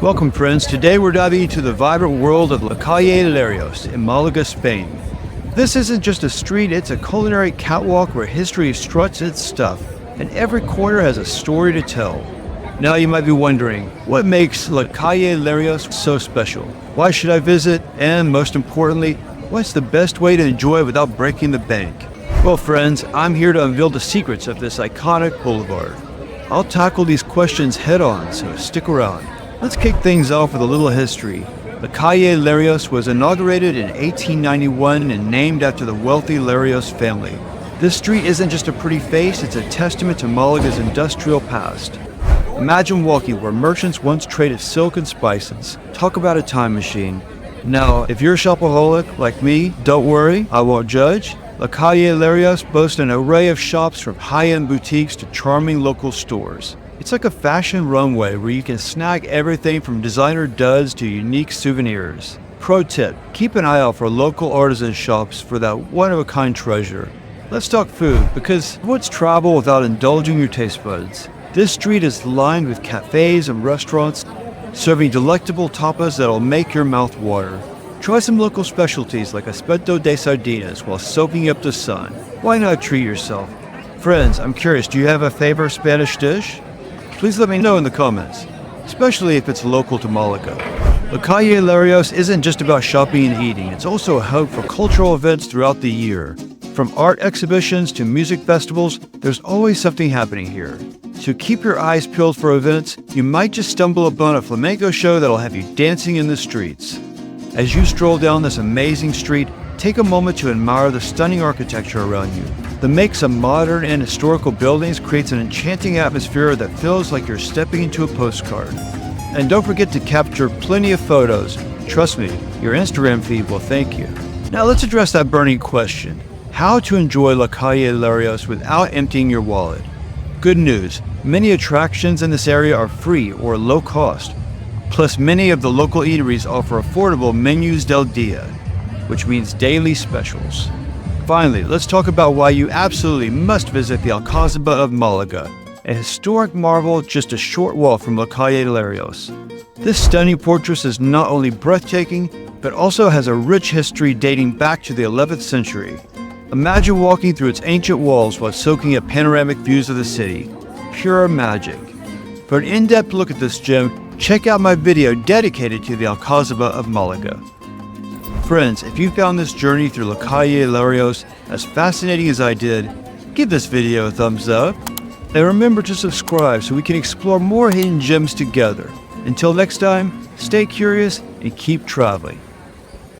Welcome friends, today we're diving into the vibrant world of La Calle Larios in Malaga, Spain. This isn't just a street, it's a culinary catwalk where history struts its stuff, and every corner has a story to tell. Now you might be wondering, what makes La Calle Larios so special? Why should I visit? And most importantly, what's the best way to enjoy it without breaking the bank? Well friends, I'm here to unveil the secrets of this iconic boulevard. I'll tackle these questions head on, so stick around. Let's kick things off with a little history. The Calle Larios was inaugurated in 1891 and named after the wealthy Larios family. This street isn't just a pretty face, it's a testament to Malaga's industrial past. Imagine walking where merchants once traded silk and spices. Talk about a time machine. Now, if you're a shopaholic like me, don't worry, I won't judge. La Calle Larios boasts an array of shops from high-end boutiques to charming local stores. It's like a fashion runway where you can snag everything from designer duds to unique souvenirs. Pro tip, keep an eye out for local artisan shops for that one-of-a-kind treasure. Let's talk food, because what's travel without indulging your taste buds? This street is lined with cafes and restaurants serving delectable tapas that'll make your mouth water. Try some local specialties like espeto de sardinas while soaking up the sun. Why not treat yourself? Friends, I'm curious, do you have a favorite Spanish dish? Please let me know in the comments, especially if it's local to Malaga. La Calle Larios isn't just about shopping and eating, it's also a hub for cultural events throughout the year. From art exhibitions to music festivals, there's always something happening here. So keep your eyes peeled for events. You might just stumble upon a flamenco show that'll have you dancing in the streets. As you stroll down this amazing street, take a moment to admire the stunning architecture around you. The mix of modern and historical buildings creates an enchanting atmosphere that feels like you're stepping into a postcard. And don't forget to capture plenty of photos. Trust me, your Instagram feed will thank you. Now let's address that burning question. How to enjoy La Calle Larios without emptying your wallet? Good news, many attractions in this area are free or low cost. Plus many of the local eateries offer affordable menus del dia, which means daily specials. Finally, let's talk about why you absolutely must visit the Alcazaba of Malaga, a historic marvel just a short walk from La Calle Larios. This stunning fortress is not only breathtaking, but also has a rich history dating back to the 11th century. Imagine walking through its ancient walls while soaking up panoramic views of the city. Pure magic. For an in-depth look at this gem, check out my video dedicated to the Alcazaba of Malaga. Friends, if you found this journey through La Calle Larios as fascinating as I did, give this video a thumbs up. And remember to subscribe so we can explore more hidden gems together. Until next time, stay curious and keep traveling.